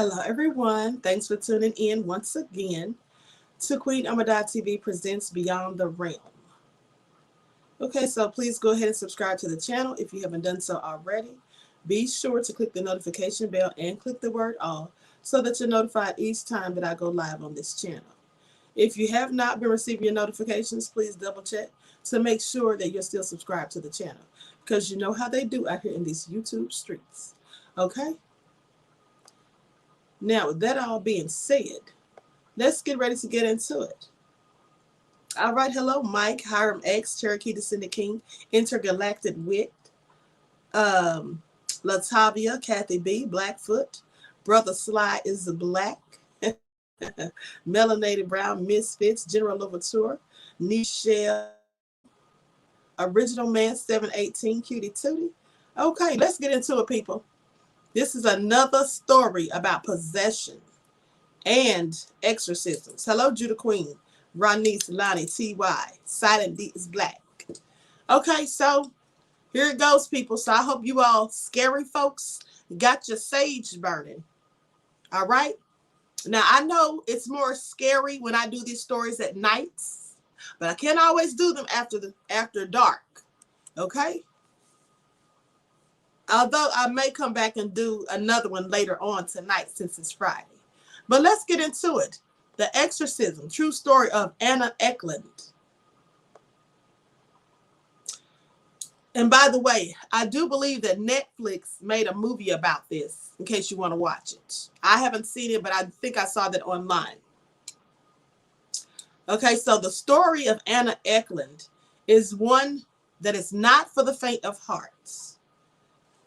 Hello, everyone. Thanks for tuning in once again to Queen Amadai TV presents Beyond the Realm. Okay, so please go ahead and subscribe to the channel if you haven't done so already. Be sure to click the notification bell and click the word all so that you're notified each time that I go live on this channel. If you have not been receiving your notifications, please double check to make sure that you're still subscribed to the channel, because you know how they do out here in these YouTube streets. Okay? Now, with that all being said, let's get ready to get into it. All right, hello, Mike, Hiram X, Cherokee Descendant King, Intergalactic Wit, Latavia, Kathy B, Blackfoot, Brother Sly is the Black, Melanated Brown, Misfits, General Louverture, Nichelle, Original Man 718, Cutie Tootie. Okay, let's get into it, people. This is another story about possession and exorcisms. Hello, Judah Queen, Ronice, Lonnie, T.Y., Silent D is Black. Okay, so here it goes, people. So I hope you all scary folks got your sage burning. All right? Now, I know it's more scary when I do these stories at nights, but I can't always do them after dark. Okay? Although I may come back and do another one later on tonight since it's Friday. But let's get into it. The Exorcism, true story of Anna Ecklund. And by the way, I do believe that Netflix made a movie about this, in case you want to watch it. I haven't seen it, but I think I saw that online. Okay, so the story of Anna Ecklund is one that is not for the faint of heart.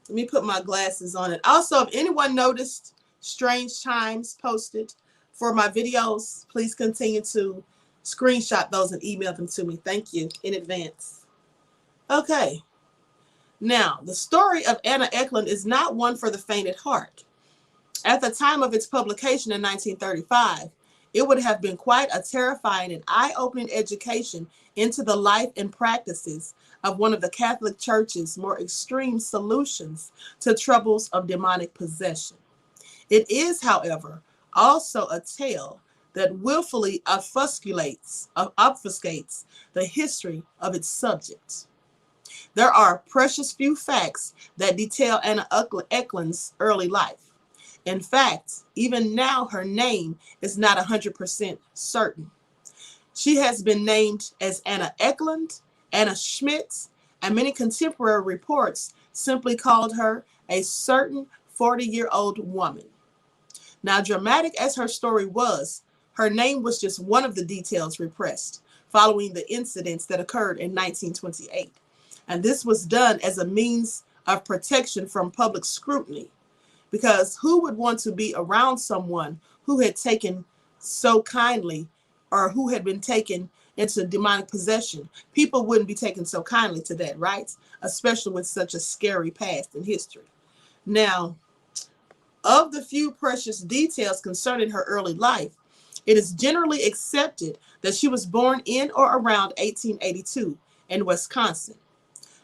Let me put my glasses on it. Also, if anyone noticed strange chimes posted for my videos, please continue to screenshot those and email them to me. Thank you in advance. Okay. Now, the story of Anna Ecklund is not one for the faint at heart. At the time of its publication in 1935, it would have been quite a terrifying and eye-opening education into the life and practices of one of the Catholic Church's more extreme solutions to troubles of demonic possession. It is, however, also a tale that willfully obfuscates the history of its subject. There are precious few facts that detail Anna Ecklund's early life. In fact, even now her name is not 100% certain. She has been named as Anna Ecklund, Anna Schmidt, and many contemporary reports simply called her a certain 40-year-old woman. Now, dramatic as her story was, her name was just one of the details repressed following the incidents that occurred in 1928. And this was done as a means of protection from public scrutiny, because who would want to be around someone who had taken so kindly or who had been taken into demonic possession? People wouldn't be taken so kindly to that, right? Especially with such a scary past in history. Now, of the few precious details concerning her early life, it is generally accepted that she was born in or around 1882 in Wisconsin.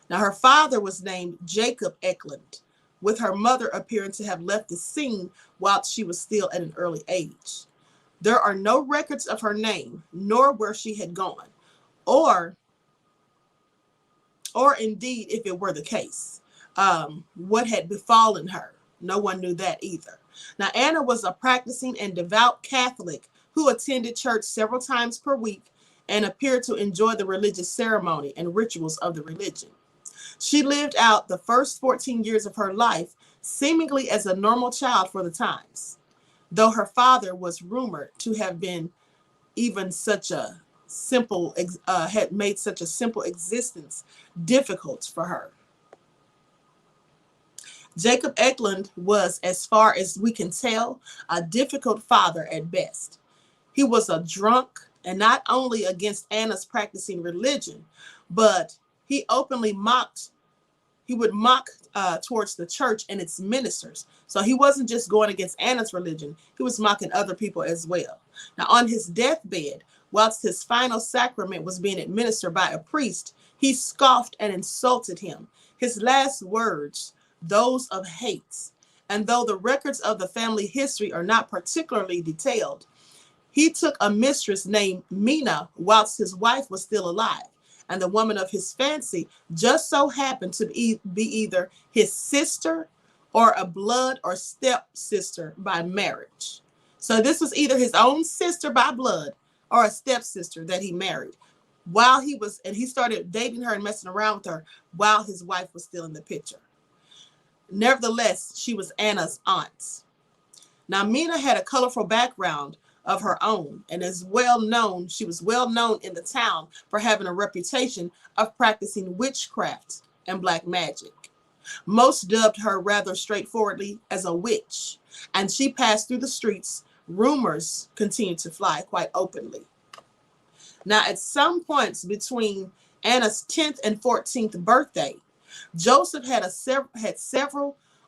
Now, her father was named Jacob Ecklund, with her mother appearing to have left the scene while she was still at an early age. There are no records of her name, nor where she had gone, or indeed, if it were the case, what had befallen her. No one knew that either. Now, Anna was a practicing and devout Catholic who attended church several times per week and appeared to enjoy the religious ceremony and rituals of the religion. She lived out the first 14 years of her life seemingly as a normal child for the times, though her father was rumored to have been even such a simple, had made such a simple existence difficult for her. Jacob Ecklund was, as far as we can tell, a difficult father at best. He was a drunk, and not only against Anna's practicing religion, but he openly would mock towards the church and its ministers. So he wasn't just going against Anna's religion, he was mocking other people as well. Now, on his deathbed, whilst his final sacrament was being administered by a priest, he scoffed and insulted him. His last words, those of hate, and though the records of the family history are not particularly detailed, he took a mistress named Mina whilst his wife was still alive, and the woman of his fancy just so happened to be either his sister or a blood or stepsister by marriage. So this was either his own sister by blood or a stepsister that he married while he started dating her and messing around with her while his wife was still in the picture. Nevertheless, she was Anna's aunt. Now, Mina had a colorful background of her own, and she was well known in the town for having a reputation of practicing witchcraft and black magic. Most dubbed her rather straightforwardly as a witch, and she passed through the streets. Rumors continued to fly quite openly. Now, at some points between Anna's 10th and 14th birthday, Joseph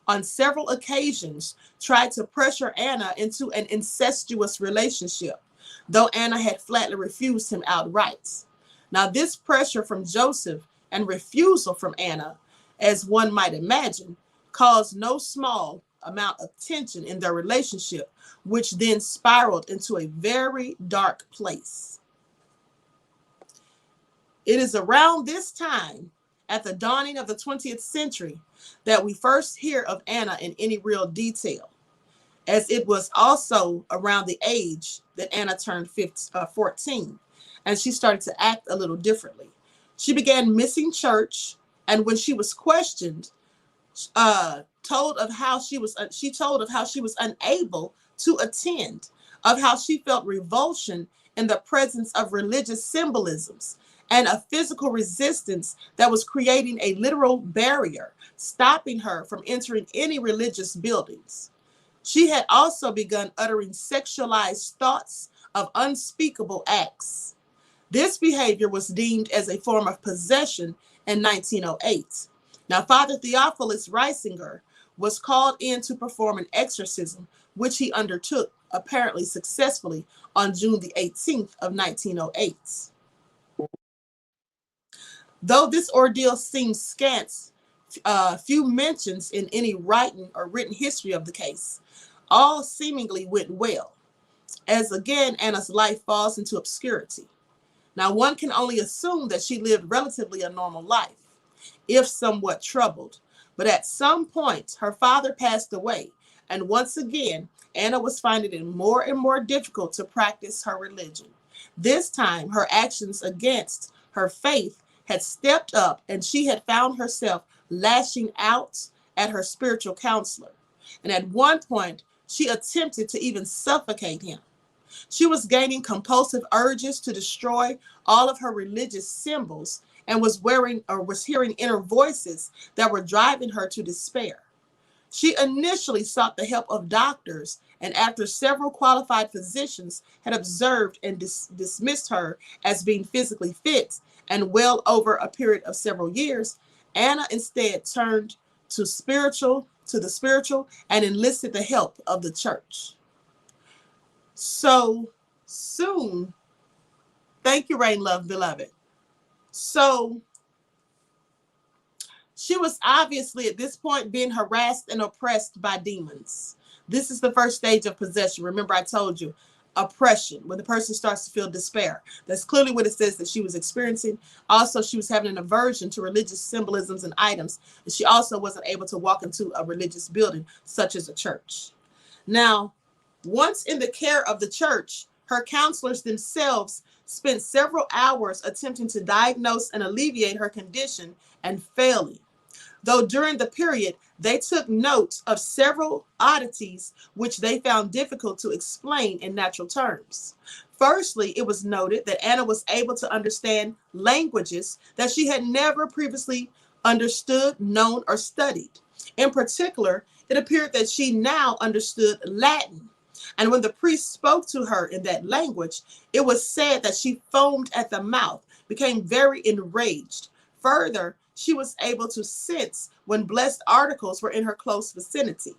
on several occasions tried to pressure Anna into an incestuous relationship, though Anna had flatly refused him outright. Now, this pressure from Joseph and refusal from Anna, as one might imagine, caused no small amount of tension in their relationship, which then spiraled into a very dark place. It is around this time, at the dawning of the 20th century, that we first hear of Anna in any real detail, as it was also around the age that Anna turned 14, and she started to act a little differently. She began missing church, and when she was questioned, told of how she was unable to attend, of how she felt revulsion in the presence of religious symbolisms, and a physical resistance that was creating a literal barrier, stopping her from entering any religious buildings. She had also begun uttering sexualized thoughts of unspeakable acts. This behavior was deemed as a form of possession in 1908. Now, Father Theophilus Reisinger was called in to perform an exorcism, which he undertook, apparently successfully, on June the 18th of 1908. Though this ordeal seems scant, few mentions in any written history of the case, all seemingly went well, as again Anna's life falls into obscurity. Now, one can only assume that she lived relatively a normal life, if somewhat troubled, but at some point her father passed away, and once again Anna was finding it more and more difficult to practice her religion. This time her actions against her faith had stepped up, and she had found herself lashing out at her spiritual counselor. And at one point, she attempted to even suffocate him. She was gaining compulsive urges to destroy all of her religious symbols and was hearing inner voices that were driving her to despair. She initially sought the help of doctors, and after several qualified physicians had observed and dismissed her as being physically fit, and well over a period of several years, Anna instead turned to the spiritual and enlisted the help of the church. So soon, thank you, Rain Love, beloved. So she was obviously at this point being harassed and oppressed by demons. This is the first stage of possession. Remember, I told you, oppression, when the person starts to feel despair. That's clearly what it says that she was experiencing. Also, she was having an aversion to religious symbolisms and items, and she also wasn't able to walk into a religious building such as a church. Now, once in the care of the church, her counselors themselves spent several hours attempting to diagnose and alleviate her condition and failing. Though during the period, they took note of several oddities which they found difficult to explain in natural terms. Firstly, it was noted that Anna was able to understand languages that she had never previously understood, known, or studied. In particular, it appeared that she now understood Latin. And when the priest spoke to her in that language, it was said that she foamed at the mouth, became very enraged. Further, she was able to sense when blessed articles were in her close vicinity.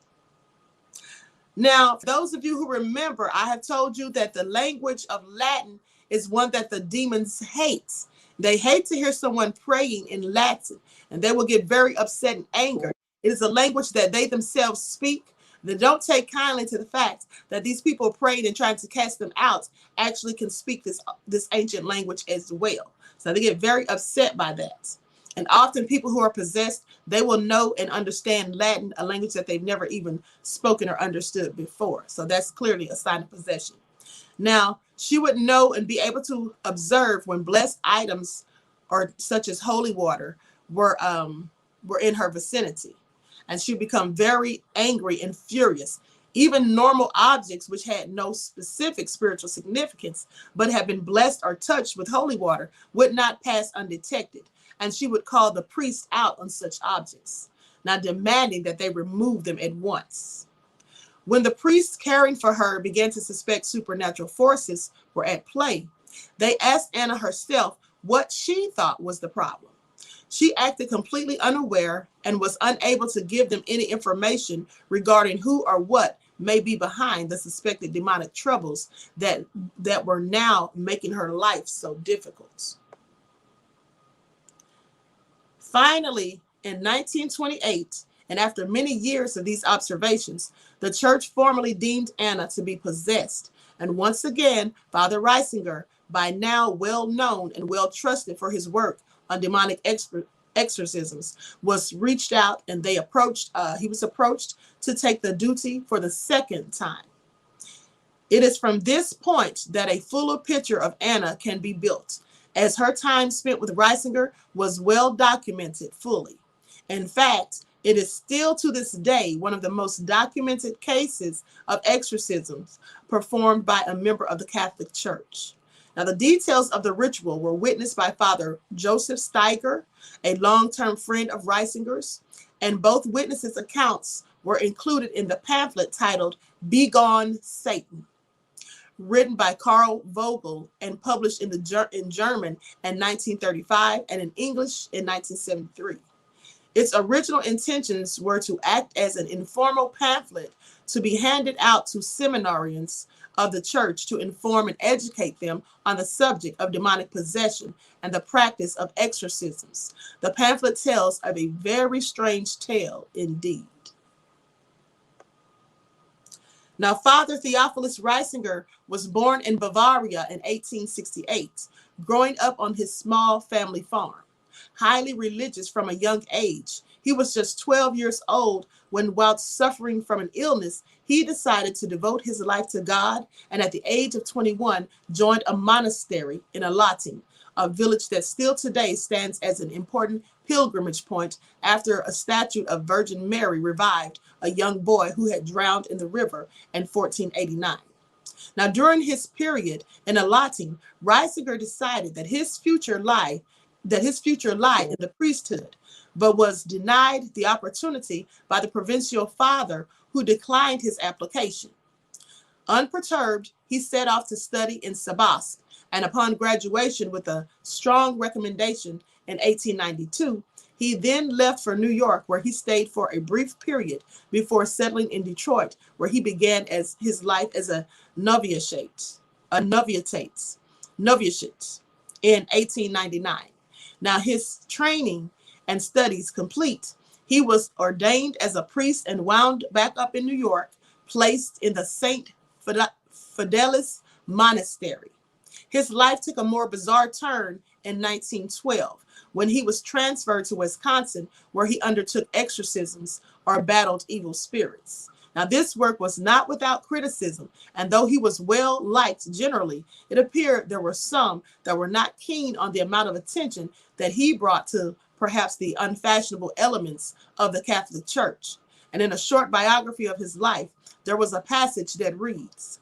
Now, for those of you who remember, I have told you that the language of Latin is one that the demons hate. They hate to hear someone praying in Latin, and they will get very upset and angry. It is a language that they themselves speak, They don't take kindly to the fact that these people prayed and tried to cast them out actually can speak this ancient language as well. So they get very upset by that. And often people who are possessed, they will know and understand Latin, a language that they've never even spoken or understood before. So that's clearly a sign of possession. Now, she would know and be able to observe when blessed items, or such as holy water, were in her vicinity. And she'd become very angry and furious. Even normal objects which had no specific spiritual significance, but had been blessed or touched with holy water, would not pass undetected. And she would call the priest out on such objects, now demanding that they remove them at once. When the priests caring for her began to suspect supernatural forces were at play, they asked Anna herself what she thought was the problem. She acted completely unaware and was unable to give them any information regarding who or what may be behind the suspected demonic troubles that were now making her life so difficult. Finally, in 1928, and after many years of these observations, the church formally deemed Anna to be possessed. And once again, Father Reisinger, by now well known and well trusted for his work on demonic exorcisms, was reached out, and he was approached to take the duty for the second time. It is from this point that a fuller picture of Anna can be built, as her time spent with Reisinger was well documented fully. In fact, it is still to this day one of the most documented cases of exorcisms performed by a member of the Catholic Church. Now, the details of the ritual were witnessed by Father Joseph Steiger, a long-term friend of Reisinger's, and both witnesses' accounts were included in the pamphlet titled "Begone Satan," written by Karl Vogel and published in German in 1935 and in English in 1973. Its original intentions were to act as an informal pamphlet to be handed out to seminarians of the church to inform and educate them on the subject of demonic possession and the practice of exorcisms. The pamphlet tells of a very strange tale indeed. Now, Father Theophilus Reisinger was born in Bavaria in 1868, growing up on his small family farm. Highly religious from a young age, he was just 12 years old when, while suffering from an illness, he decided to devote his life to God, and at the age of 21, joined a monastery in Ecklund, a village that still today stands as an important pilgrimage point after a statue of Virgin Mary revived a young boy who had drowned in the river in 1489. Now, during his period in Ecklund, Reisinger decided that his future lied in the priesthood, but was denied the opportunity by the provincial father, who declined his application. Unperturbed, he set off to study in Sabask, and upon graduation with a strong recommendation in 1892, he then left for New York, where he stayed for a brief period before settling in Detroit, where he began as his life as a novitiate in 1899. Now, his training and studies complete, he was ordained as a priest and wound back up in New York, placed in the St. Fidelis Monastery. His life took a more bizarre turn in 1912, when he was transferred to Wisconsin, where he undertook exorcisms or battled evil spirits. Now, this work was not without criticism, and though he was well liked generally, it appeared there were some that were not keen on the amount of attention that he brought to perhaps the unfashionable elements of the Catholic Church. And in a short biography of his life, there was a passage that reads,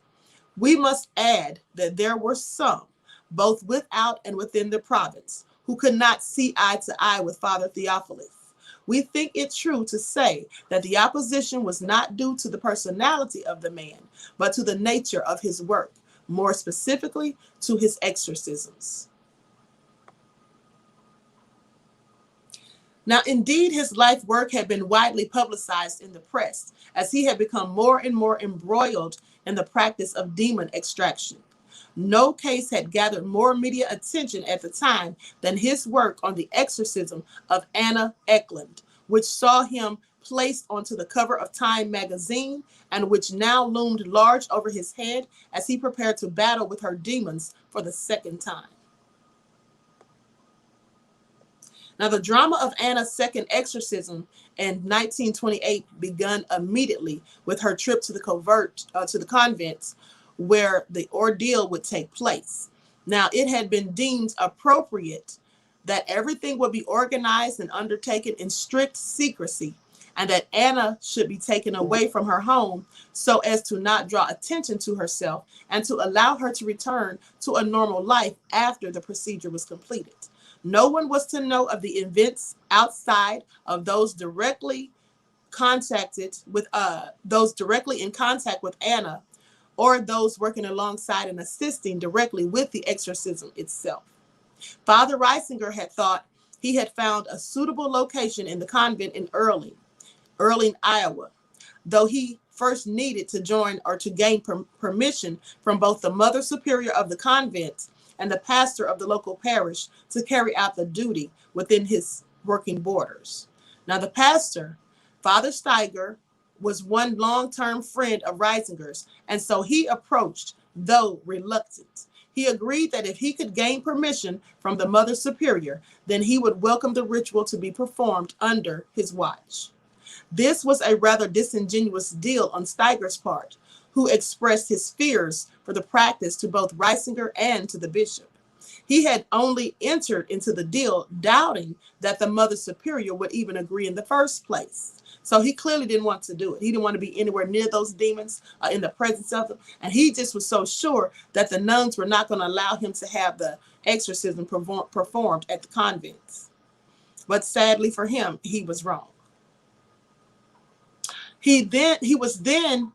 "We must add that there were some, both without and within the province, who could not see eye to eye with Father Theophilus. We think it true to say that the opposition was not due to the personality of the man, but to the nature of his work, more specifically to his exorcisms." Now, indeed, his life work had been widely publicized in the press, as he had become more and more embroiled in the practice of demon extraction. No case had gathered more media attention at the time than his work on the exorcism of Anna Ecklund, which saw him placed onto the cover of Time magazine and which now loomed large over his head as he prepared to battle with her demons for the second time. Now, the drama of Anna's second exorcism in 1928 began immediately with her trip to the convent where the ordeal would take place. Now, it had been deemed appropriate that everything would be organized and undertaken in strict secrecy, and that Anna should be taken away from her home so as to not draw attention to herself and to allow her to return to a normal life after the procedure was completed. No one was to know of the events outside of those directly in contact with Anna, or those working alongside and assisting directly with the exorcism itself. Father Reisinger had thought he had found a suitable location in the convent in Earling, Iowa, though he first needed to join or to gain permission from both the Mother Superior of the convent and the pastor of the local parish to carry out the duty within his working borders. Now, the pastor, Father Steiger, was one long-term friend of Reisinger's, and so he approached, though reluctant. He agreed that if he could gain permission from the Mother Superior, then he would welcome the ritual to be performed under his watch. This was a rather disingenuous deal on Steiger's part, who expressed his fears for the practice to both Reisinger and to the bishop. He had only entered into the deal doubting that the Mother Superior would even agree in the first place. So he clearly didn't want to do it. He didn't want to be anywhere near those demons, in the presence of them. And he just was so sure that the nuns were not going to allow him to have the exorcism performed at the convents. But sadly for him, he was wrong. He was then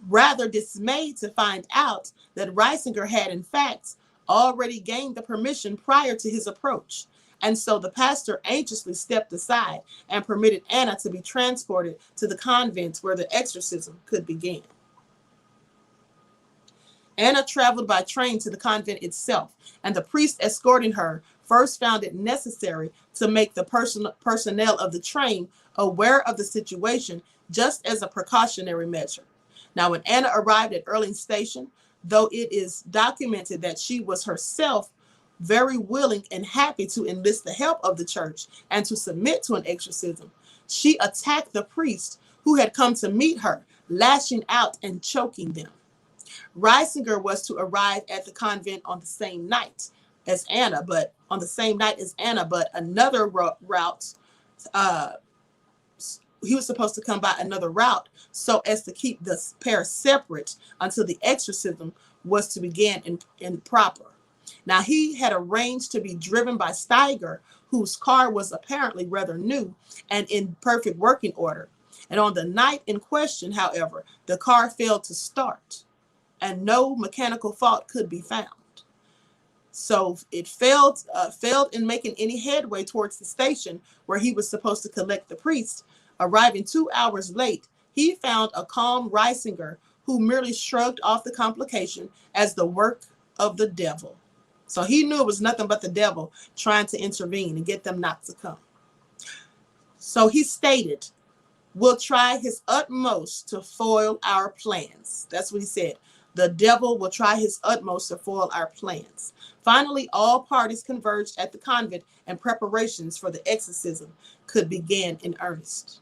rather dismayed to find out that Reisinger had in fact already gained the permission prior to his approach. And so the pastor anxiously stepped aside and permitted Anna to be transported to the convent where the exorcism could begin. Anna traveled by train to the convent itself, and the priest escorting her first found it necessary to make the personnel of the train aware of the situation just as a precautionary measure. Now, when Anna arrived at Earling Station, though it is documented that she was herself very willing and happy to enlist the help of the church and to submit to an exorcism, she attacked the priest who had come to meet her, lashing out and choking them. Reisinger was to arrive at the convent on the same night as Anna, but another route, he was supposed to come by another route so as to keep the pair separate until the exorcism was to begin in proper. Now, he had arranged to be driven by Steiger, whose car was apparently rather new and in perfect working order. And on the night in question, however, the car failed to start and no mechanical fault could be found. So it failed in making any headway towards the station where he was supposed to collect the priest. Arriving 2 hours late, he found a calm Reisinger who merely shrugged off the complication as the work of the devil. So he knew it was nothing but the devil trying to intervene and get them not to come. So he stated, "We'll try his utmost to foil our plans." That's what he said. The devil will try his utmost to foil our plans. Finally, all parties converged at the convent and preparations for the exorcism could begin in earnest.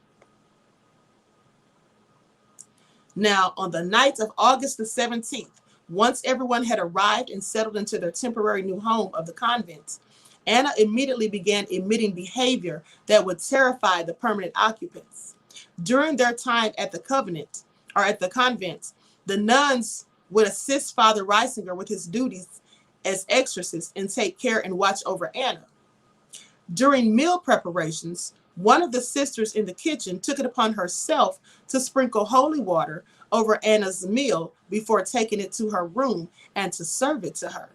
Now, on the night of August the 17th, once everyone had arrived and settled into their temporary new home of the convent, Anna immediately began emitting behavior that would terrify the permanent occupants. During their time at the convent, the nuns would assist Father Reisinger with his duties as exorcist and take care and watch over Anna. During meal preparations, one of the sisters in the kitchen took it upon herself to sprinkle holy water over Anna's meal before taking it to her room and to serve it to her.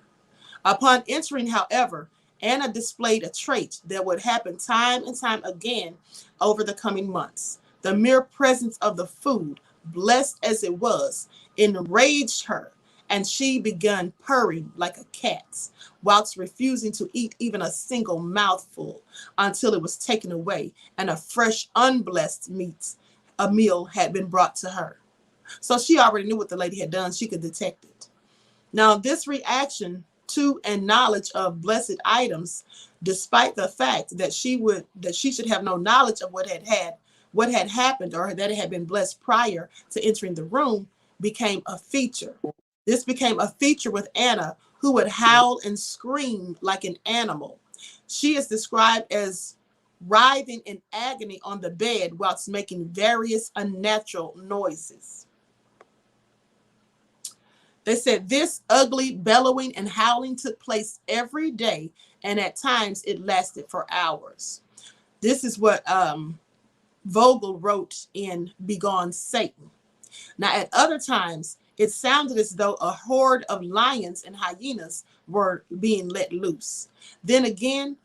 Upon entering, however, Anna displayed a trait that would happen time and time again over the coming months. The mere presence of the food, blessed as it was, enraged her, and she began purring like a cat, whilst refusing to eat even a single mouthful until it was taken away and a fresh unblessed meat a meal had been brought to her. So she already knew what the lady had done. She could detect it. Now, this reaction to and knowledge of blessed items, despite the fact that she should have no knowledge of what had happened, or that it had been blessed prior to entering the room, became a feature. This became a feature with Anna, who would howl and scream like an animal. She is described as writhing in agony on the bed whilst making various unnatural noises. They said this ugly bellowing and howling took place every day, and at times it lasted for hours. This is what Vogel wrote in Begone Satan. Now, at other times, it sounded as though a horde of lions and hyenas were being let loose. Then again,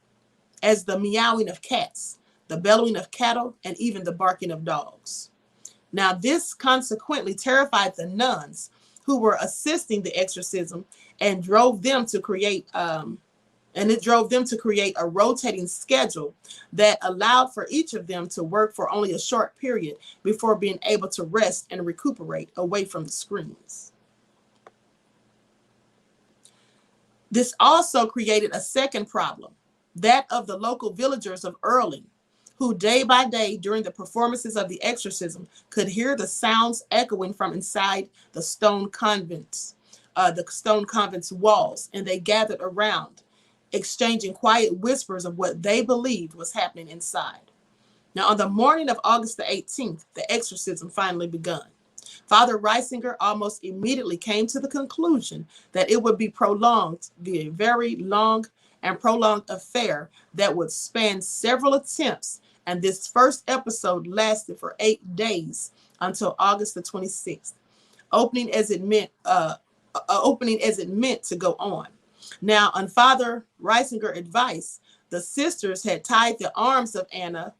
as the meowing of cats, the bellowing of cattle, and even the barking of dogs. Now, this consequently terrified the nuns who were assisting the exorcism, and drove them to create a rotating schedule that allowed for each of them to work for only a short period before being able to rest and recuperate away from the screens. This also created a second problem, that of the local villagers of Earling, who day by day during the performances of the exorcism could hear the sounds echoing from inside the stone convent's walls, and they gathered around, exchanging quiet whispers of what they believed was happening inside. Now, on the morning of August the 18th, the exorcism finally begun. Father Reisinger almost immediately came to the conclusion that it would be a very long and prolonged affair that would span several attempts, and this first episode lasted for 8 days until August the 26th, opening as it meant to go on. Now, on Father Reisinger's advice, the sisters had tied the arms of Anna.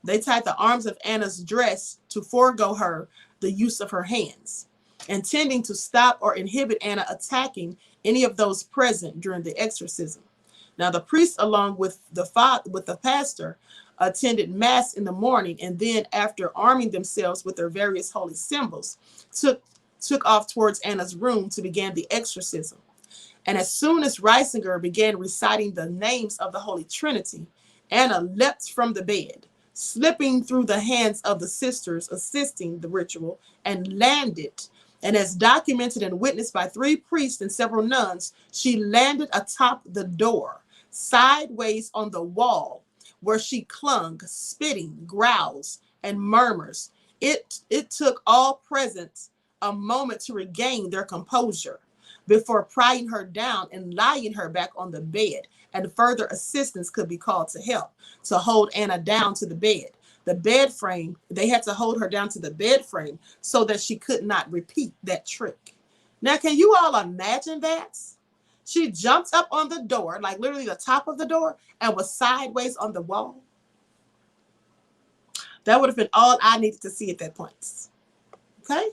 They tied the arms of Anna's dress to forego her the use of her hands, intending to stop or inhibit Anna attacking any of those present during the exorcism. Now, the priest, along with the pastor, attended mass in the morning, and then, after arming themselves with their various holy symbols, took off towards Anna's room to begin the exorcism. And as soon as Reisinger began reciting the names of the Holy Trinity, Anna leapt from the bed, slipping through the hands of the sisters assisting the ritual, and landed. And as documented and witnessed by 3 priests and several nuns, she landed atop the door, sideways on the wall, where she clung, spitting, growls, and murmurs. It took all present a moment to regain their composure before prying her down and lying her back on the bed, and further assistance could be called to help to hold Anna down to the bed. The bed frame, they had to hold her down to the bed frame so that she could not repeat that trick. Now, can you all imagine that? She jumped up on the door, like literally the top of the door, and was sideways on the wall. That would have been all I needed to see at that point. Okay?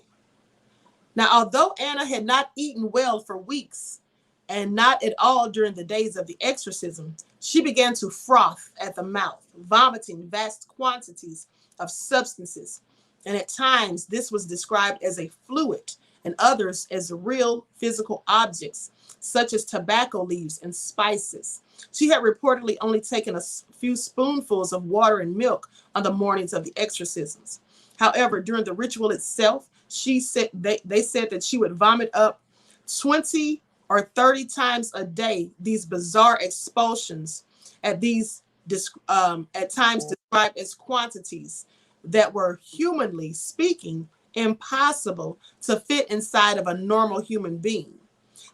Now, although Anna had not eaten well for weeks, and not at all during the days of the exorcism, she began to froth at the mouth, vomiting vast quantities of substances. And at times, this was described as a fluid, and others as real physical objects, such as tobacco leaves and spices. She had reportedly only taken a few spoonfuls of water and milk on the mornings of the exorcisms. However, during the ritual itself, they said that she would vomit up 20 or 30 times a day these bizarre expulsions at times described as quantities that were, humanly speaking, impossible to fit inside of a normal human being.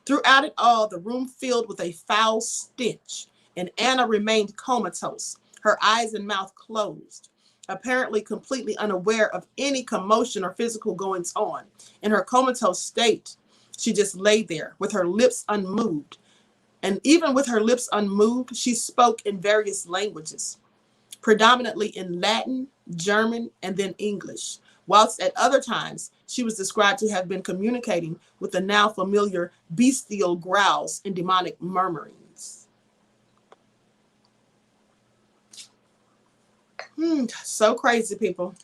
Throughout it all, the room filled with a foul stench, and Anna remained comatose, her eyes and mouth closed, apparently completely unaware of any commotion or physical goings on. In her comatose state, she just lay there with her lips unmoved. And even with her lips unmoved, she spoke in various languages, predominantly in Latin, German, and then English, whilst at other times she was described to have been communicating with the now familiar bestial growls and demonic murmurings. So crazy, people.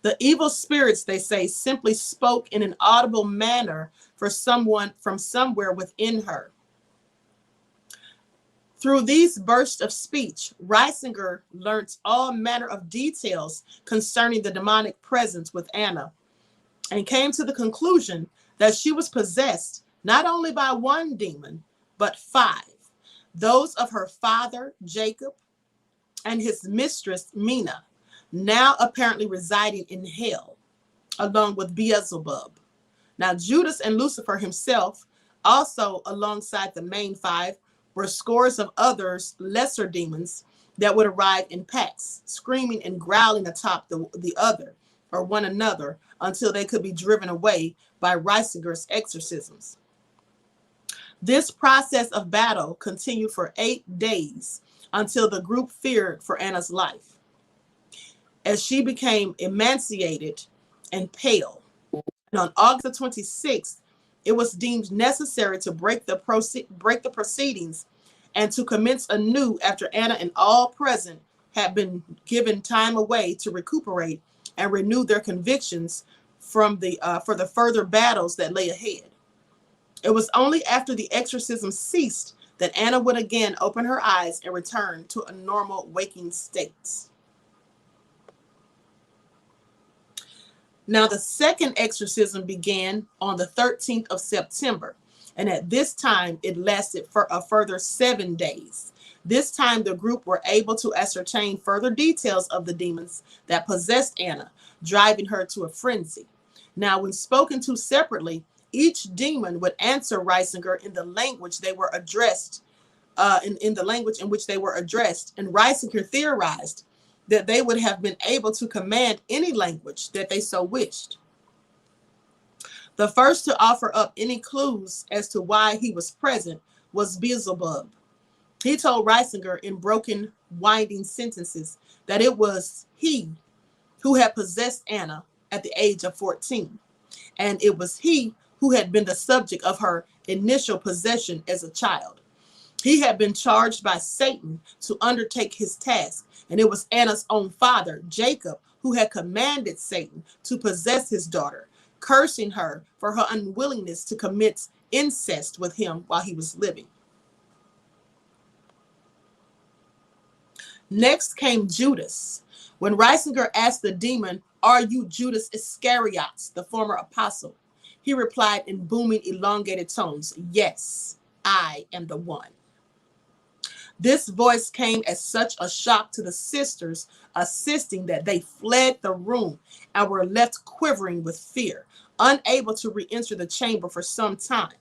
The evil spirits, they say, simply spoke in an audible manner for someone from somewhere within her. Through these bursts of speech, Reisinger learnt all manner of details concerning the demonic presence with Anna, and came to the conclusion that she was possessed not only by one demon, but 5, those of her father, Jacob, and his mistress, Mina, now apparently residing in hell, along with Beelzebub. Now, Judas and Lucifer himself, also alongside the main 5, were scores of others, lesser demons, that would arrive in packs, screaming and growling atop the other, or one another, until they could be driven away by Reisinger's exorcisms. This process of battle continued for 8 days until the group feared for Anna's life, as she became emaciated and pale. And on August 26th, it was deemed necessary to break the proceedings and to commence anew after Anna and all present had been given time away to recuperate and renew their convictions for the further battles that lay ahead. It was only after the exorcism ceased that Anna would again open her eyes and return to a normal waking state. Now, the second exorcism began on the 13th of September, and at this time it lasted for a further 7 days. This time the group were able to ascertain further details of the demons that possessed Anna, driving her to a frenzy. Now, when spoken to separately, each demon would answer Reisinger in the language they were addressed, in the language in which they were addressed, and Reisinger theorized that they would have been able to command any language that they so wished. The first to offer up any clues as to why he was present was Beelzebub. He told Reisinger in broken, winding sentences that it was he who had possessed Anna at the age of 14, and it was he who had been the subject of her initial possession as a child. He had been charged by Satan to undertake his task, and it was Anna's own father, Jacob, who had commanded Satan to possess his daughter, cursing her for her unwillingness to commit incest with him while he was living. Next came Judas. When Reisinger asked the demon, "Are you Judas Iscariot, the former apostle?" he replied in booming, elongated tones, "Yes, I am the one." This voice came as such a shock to the sisters assisting that they fled the room and were left quivering with fear, unable to re-enter the chamber for some time.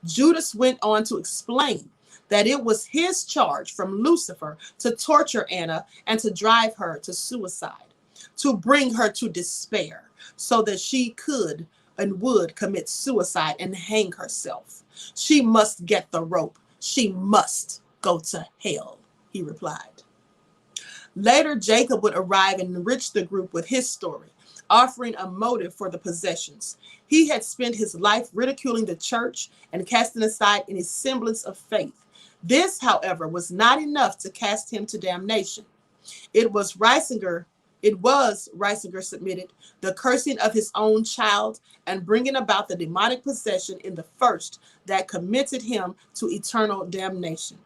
Judas went on to explain that it was his charge from Lucifer to torture Anna and to drive her to suicide, to bring her to despair, so that she could and would commit suicide and hang herself. She must get the rope. She must go to hell, he replied. Later, Jacob would arrive and enrich the group with his story, offering a motive for the possessions. He had spent his life ridiculing the church and casting aside any semblance of faith. This, however, was not enough to cast him to damnation. It was Reisinger submitted, the cursing of his own child and bringing about the demonic possession in the first that committed him to eternal damnation.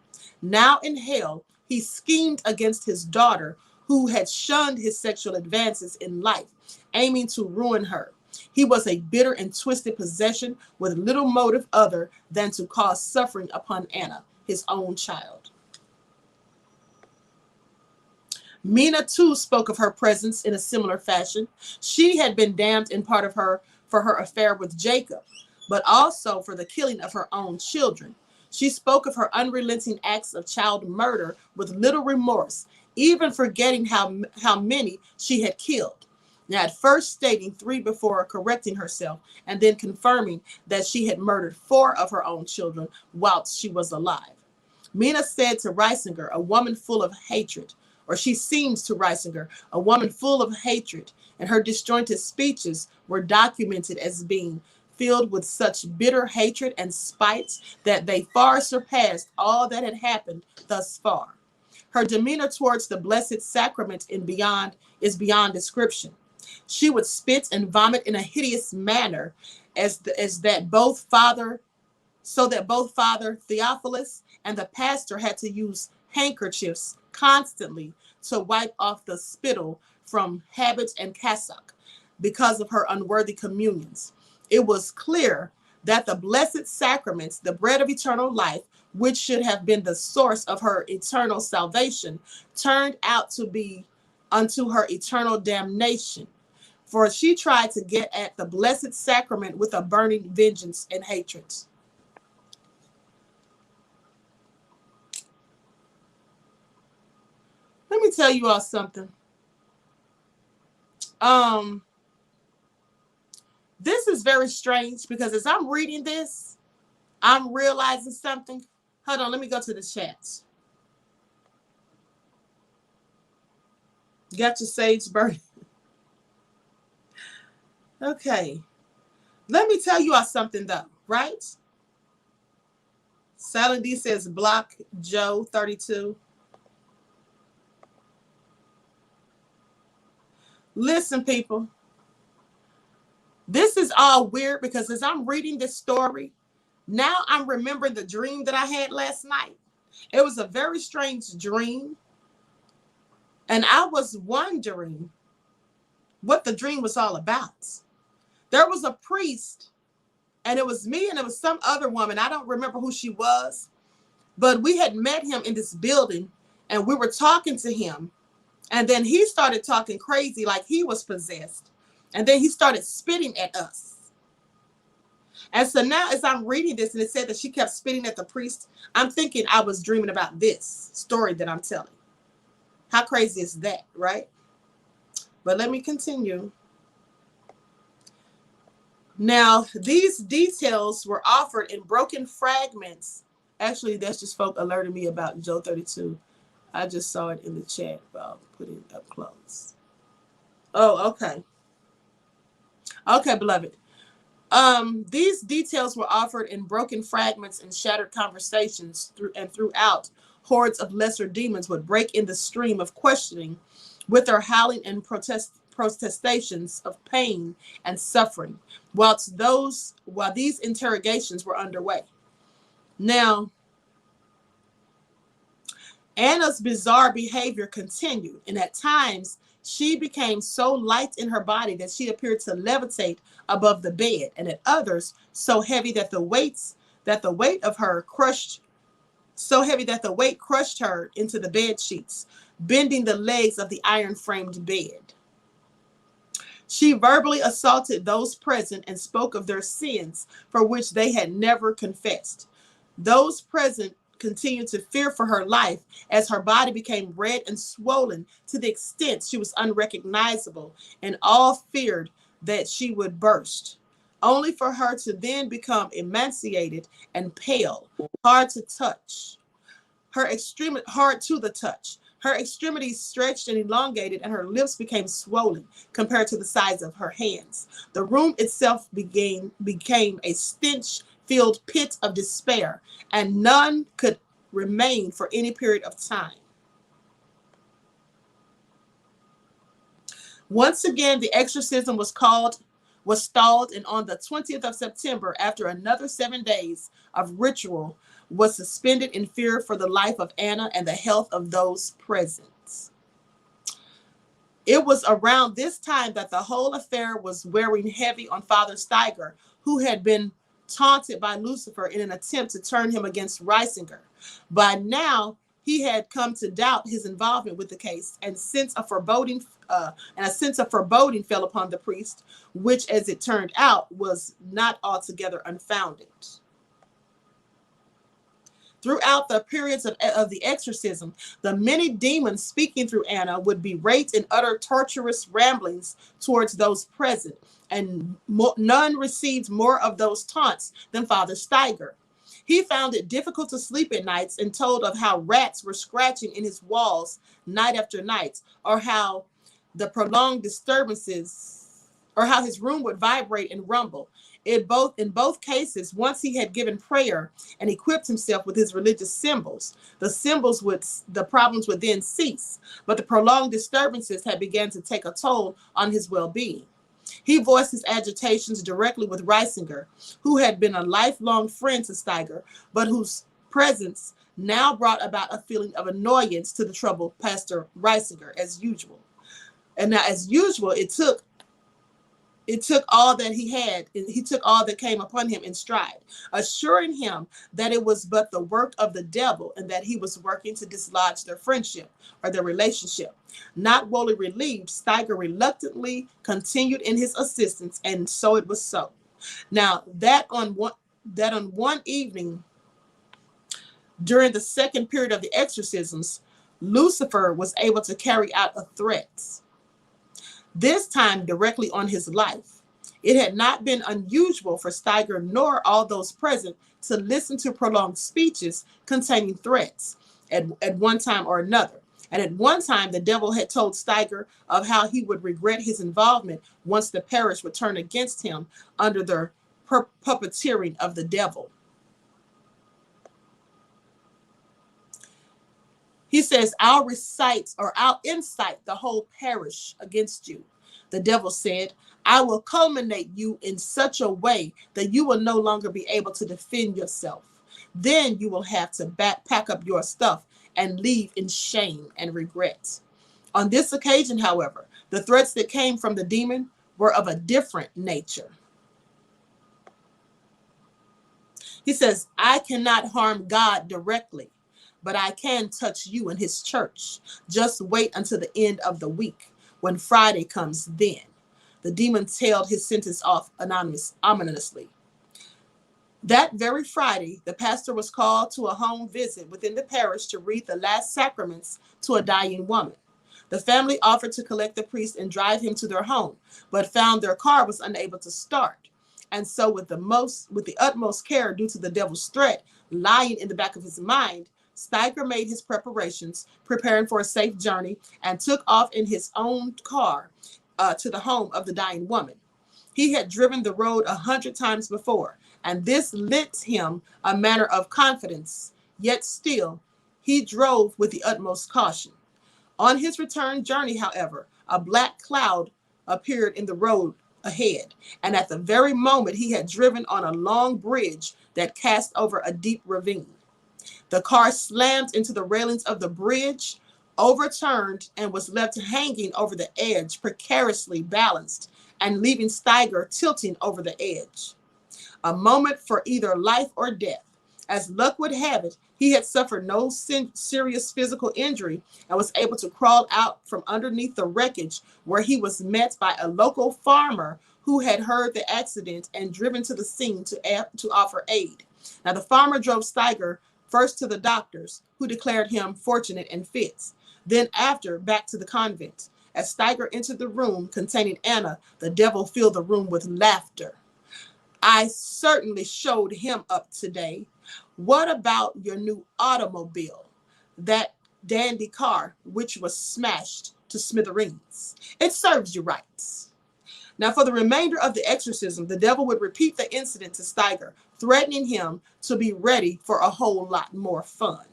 Now in hell, he schemed against his daughter, who had shunned his sexual advances in life, aiming to ruin her. He was a bitter and twisted possession with little motive other than to cause suffering upon Anna, his own child. Mina too spoke of her presence in a similar fashion. She had been damned in part for her affair with Jacob, but also for the killing of her own children. She spoke of her unrelenting acts of child murder with little remorse, even forgetting how many she had killed. Now, at first stating 3 before correcting herself, and then confirming that she had murdered 4 of her own children whilst she was alive. Mina said to Reisinger, a woman full of hatred, or she seems to Reisinger, a woman full of hatred, and her disjointed speeches were documented as being filled with such bitter hatred and spite that they far surpassed all that had happened thus far. Her demeanor towards the Blessed Sacrament is beyond description. She would spit and vomit in a hideous manner, that both Father so that both Father Theophilus and the pastor had to use handkerchiefs constantly to wipe off the spittle from habit and cassock because of her unworthy communions. It was clear that the blessed sacraments, the bread of eternal life, which should have been the source of her eternal salvation, turned out to be unto her eternal damnation. For she tried to get at the blessed sacrament with a burning vengeance and hatred. Let me tell you all something. This is very strange because as I'm reading this, I'm realizing something. Hold on, let me go to the chats. Got your sage burning. Okay. Let me tell you all something though, right? Silent D says block Joe 32. Listen, people. This is all weird because as I'm reading this story, now I'm remembering the dream that I had last night. It was a very strange dream. And I was wondering what the dream was all about. There was a priest, and it was me and it was some other woman. I don't remember who she was, but we had met him in this building and we were talking to him. And then he started talking crazy like he was possessed. And then he started spitting at us. And so now as I'm reading this and it said that she kept spitting at the priest, I'm thinking I was dreaming about this story that I'm telling. How crazy is that, right? But let me continue. Now, these details were offered in broken fragments. Actually, that's just folk alerting me about Joe 32. I just saw it in the chat, but I'll put it up close. Oh, okay. Okay, beloved. These details were offered in broken fragments and shattered conversations throughout. Hordes of lesser demons would break in the stream of questioning with their howling and protestations of pain and suffering, while these interrogations were underway. Now, Anna's bizarre behavior continued, and at times she became so light in her body that she appeared to levitate above the bed, and at others so heavy that the weight crushed her into the bed sheets, bending the legs of the iron-framed bed. She verbally assaulted those present and spoke of their sins for which they had never confessed. Those present continued to fear for her life as her body became red and swollen to the extent she was unrecognizable, and all feared that she would burst, only for her to then become emaciated and pale, hard to the touch. Her extremities stretched and elongated, and her lips became swollen compared to the size of her hands. The room itself became a stench-filled pit of despair, and none could remain for any period of time. Once again, the exorcism was stalled, and on the 20th of September, after another 7 days of ritual, was suspended in fear for the life of Anna and the health of those present. It was around this time that the whole affair was wearing heavy on Father Steiger, who had been taunted by Lucifer in an attempt to turn him against Reisinger. By now, he had come to doubt his involvement with the case, and a sense of foreboding fell upon the priest, which, as it turned out, was not altogether unfounded. Throughout the periods of the exorcism, the many demons speaking through Anna would berate and utter torturous ramblings towards those present, and none received more of those taunts than Father Steiger. He found it difficult to sleep at nights and told of how rats were scratching in his walls night after night, or how the prolonged disturbances or how his room would vibrate and rumble. In both cases, once he had given prayer and equipped himself with his religious symbols, the problems would then cease. But the prolonged disturbances had begun to take a toll on his well-being. He voiced his agitations directly with Reisinger, who had been a lifelong friend to Steiger, but whose presence now brought about a feeling of annoyance to the troubled Pastor Reisinger, as usual. And now, as usual, it took all that he had, and he took all that came upon him in stride, assuring him that it was but the work of the devil and that he was working to dislodge their friendship or their relationship. Not wholly relieved, Steiger reluctantly continued in his assistance, and so it was so. Now, that on one evening during the second period of the exorcisms, Lucifer was able to carry out a threat, this time directly on his life. It had not been unusual for Steiger nor all those present to listen to prolonged speeches containing threats at one time or another. And at one time, the devil had told Steiger of how he would regret his involvement once the parish would turn against him under the puppeteering of the devil. He says, I'll incite the whole parish against you. The devil said, I will culminate you in such a way that you will no longer be able to defend yourself. Then you will have to pack up your stuff and leave in shame and regret. On this occasion, however, the threats that came from the demon were of a different nature. He says, I cannot harm God directly, but I can touch you in his church. Just wait until the end of the week. When Friday comes, then. The demon tailed his sentence off ominously. That very Friday, the pastor was called to a home visit within the parish to read the last sacraments to a dying woman. The family offered to collect the priest and drive him to their home, but found their car was unable to start. And so with the utmost care due to the devil's threat lying in the back of his mind, Steiger made his preparations, preparing for a safe journey, and took off in his own car to the home of the dying woman. He had driven the road 100 times before, and this lent him a manner of confidence, yet still he drove with the utmost caution. On his return journey, however, a black cloud appeared in the road ahead, and at the very moment he had driven on a long bridge that cast over a deep ravine. The car slammed into the railings of the bridge, overturned, and was left hanging over the edge, precariously balanced, and leaving Steiger tilting over the edge. A moment for either life or death. As luck would have it, he had suffered no serious physical injury and was able to crawl out from underneath the wreckage, where he was met by a local farmer who had heard the accident and driven to the scene to offer aid. Now, the farmer drove Steiger first to the doctors, who declared him fortunate and fit. Then after, back to the convent. As Steiger entered the room containing Anna, the devil filled the room with laughter. I certainly showed him up today. What about your new automobile? That dandy car, which was smashed to smithereens. It serves you right. Now, for the remainder of the exorcism, the devil would repeat the incident to Steiger, threatening him to be ready for a whole lot more fun.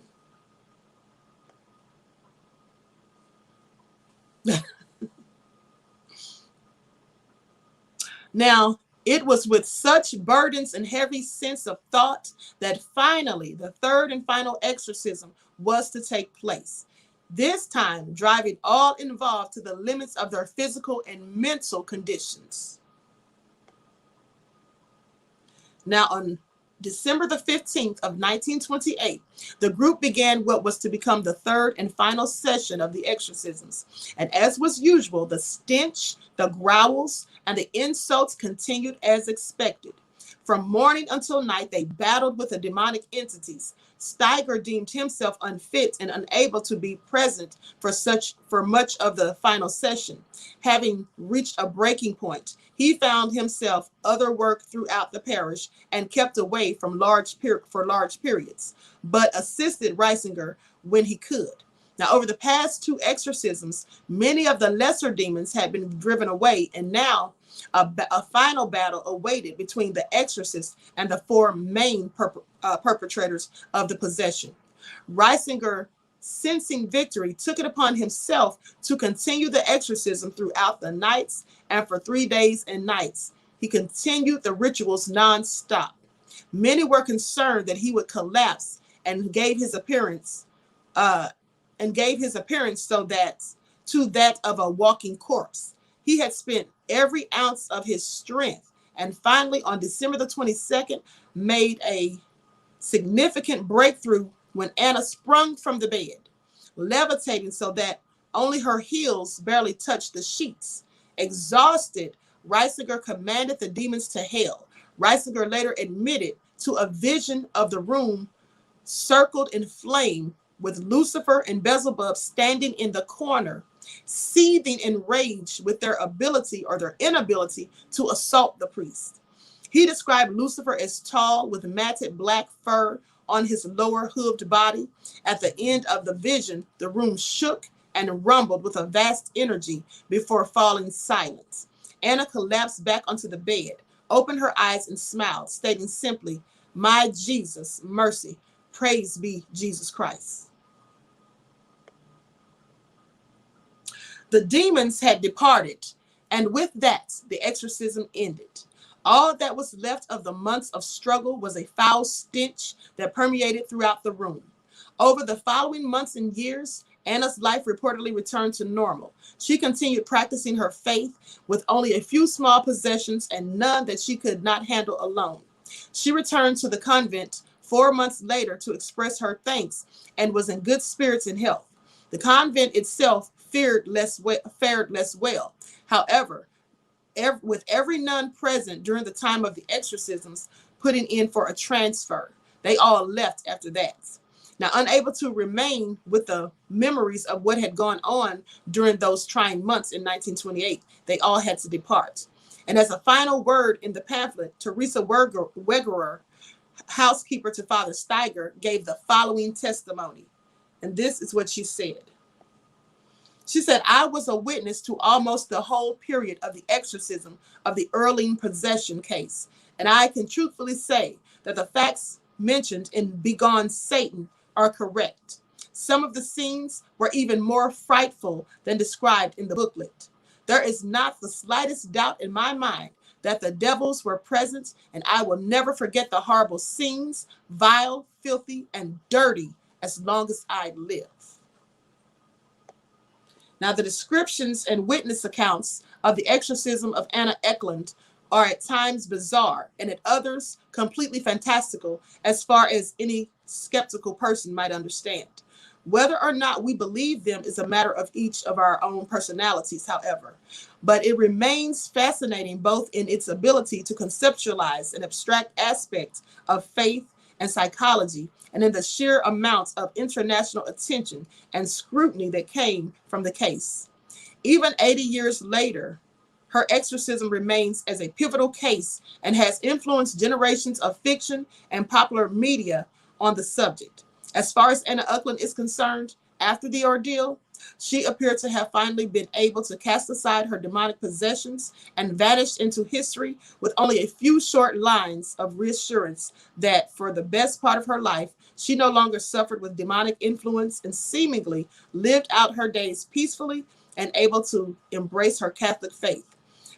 Now, it was with such burdens and heavy sense of thought that finally the third and final exorcism was to take place. This time, driving all involved to the limits of their physical and mental conditions. Now, on December the 15th of 1928, the group began what was to become the third and final session of the exorcisms. And as was usual, the stench, the growls, and the insults continued as expected. From morning until night, they battled with the demonic entities. Steiger deemed himself unfit and unable to be present for much of the final session. Having reached a breaking point, he found himself other work throughout the parish and kept away from large periods, but assisted Reisinger when he could. Now, over the past two exorcisms, many of the lesser demons had been driven away, and now A final battle awaited between the exorcist and the four main perpetrators of the possession. Reisinger, sensing victory, took it upon himself to continue the exorcism throughout the nights, and for 3 days and nights, he continued the rituals non-stop. Many were concerned that he would collapse and gave his appearance so that to that of a walking corpse. He had spent every ounce of his strength, and finally on December the 22nd made a significant breakthrough when Anna sprung from the bed, levitating so that only her heels barely touched the sheets. Exhausted, Reisinger commanded the demons to hell. Reisinger later admitted to a vision of the room circled in flame, with Lucifer and Beelzebub standing in the corner, seething in rage with their ability or their inability to assault the priest. He described Lucifer as tall with matted black fur on his lower hooved body. At the end of the vision, the room shook and rumbled with a vast energy before falling silent. Anna collapsed back onto the bed, opened her eyes and smiled, stating simply, "My Jesus, mercy, praise be Jesus Christ." The demons had departed, and with that, the exorcism ended. All that was left of the months of struggle was a foul stench that permeated throughout the room. Over the following months and years, Anna's life reportedly returned to normal. She continued practicing her faith with only a few small possessions and none that she could not handle alone. She returned to the convent 4 months later to express her thanks and was in good spirits and health. The convent itself fared less well. However, with every nun present during the time of the exorcisms putting in for a transfer, they all left after that. Now, unable to remain with the memories of what had gone on during those trying months in 1928, they all had to depart. And as a final word in the pamphlet, Teresa Wegerer, housekeeper to Father Steiger, gave the following testimony. And this is what she said. She said, "I was a witness to almost the whole period of the exorcism of the Earling Posession case, and I can truthfully say that the facts mentioned in Begone Satan are correct. Some of the scenes were even more frightful than described in the booklet. There is not the slightest doubt in my mind that the devils were present, and I will never forget the horrible scenes, vile, filthy, and dirty, as long as I live." Now, the descriptions and witness accounts of the exorcism of Anna Ecklund are at times bizarre and at others completely fantastical, as far as any skeptical person might understand. Whether or not we believe them is a matter of each of our own personalities, however. But it remains fascinating both in its ability to conceptualize an abstract aspect of faith and psychology, and in the sheer amount of international attention and scrutiny that came from the case. Even 80 years later, her exorcism remains as a pivotal case and has influenced generations of fiction and popular media on the subject. As far as Anna Ecklund is concerned, after the ordeal, she appeared to have finally been able to cast aside her demonic possessions and vanished into history with only a few short lines of reassurance that for the best part of her life, she no longer suffered with demonic influence and seemingly lived out her days peacefully and able to embrace her Catholic faith.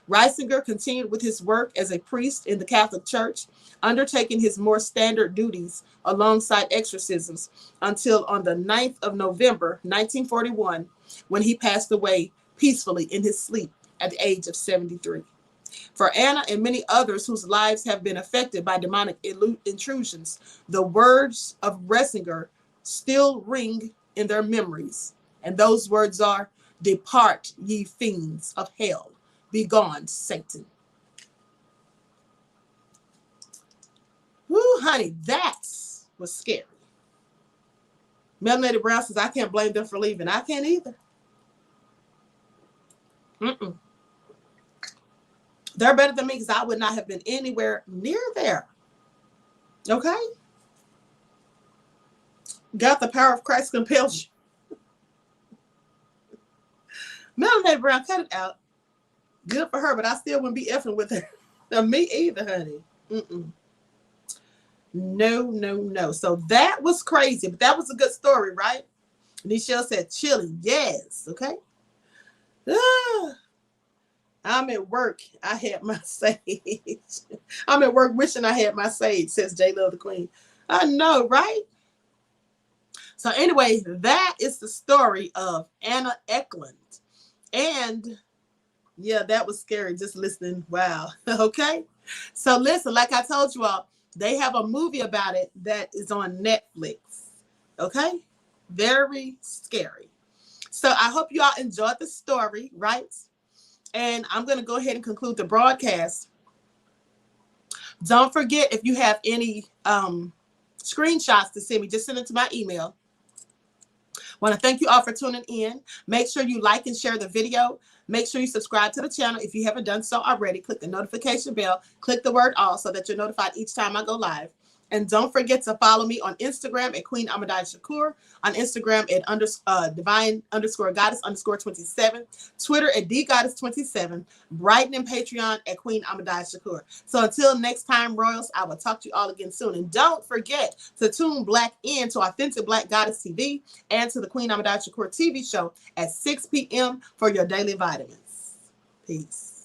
Reisinger continued with his work as a priest in the Catholic Church, undertaking his more standard duties alongside exorcisms until on the 9th of November, 1941, when he passed away peacefully in his sleep at the age of 73. For Anna and many others whose lives have been affected by demonic intrusions, the words of Reisinger still ring in their memories. And those words are, "Depart, ye fiends of hell. Begone, Satan." Woo, honey, that was scary. Melanated Brown says, "I can't blame them for leaving." I can't either. They're better than me because I would not have been anywhere near there. Okay? Got the power of Christ compels you. Melanated Brown, cut it out. Good for her, but I still wouldn't be effing with her. No, me either, honey. Mm-mm. No, no, no. So that was crazy, but that was a good story, right? Nichelle said, chilling. Yes. Okay. Ah, I'm at work. I had my sage. I'm at work wishing I had my sage, says J Love the Queen. I know, right? So anyway, that is the story of Anna Ecklund. And yeah, that was scary just listening. Wow. Okay. So listen, like I told you all, they have a movie about it that is on Netflix. Okay. Very scary. So I hope you all enjoyed the story, right? And I'm going to go ahead and conclude the broadcast. Don't forget, if you have any screenshots to send me, just send it to my email. Want to thank you all for tuning in. Make sure you like and share the video. Make sure you subscribe to the channel if you haven't done so already. Click the notification bell. Click the word all so that you're notified each time I go live. And don't forget to follow me on Instagram at QueenAShakur, on Instagram at divine_goddess_27, Twitter at dgoddess27, Brighton and Patreon at QueenAShakur. So until next time, Royals, I will talk to you all again soon. And don't forget to tune Black in to Authentic Black Goddess TV and to the Queen Shakur TV show at 6 p.m. for your daily vitamins. Peace.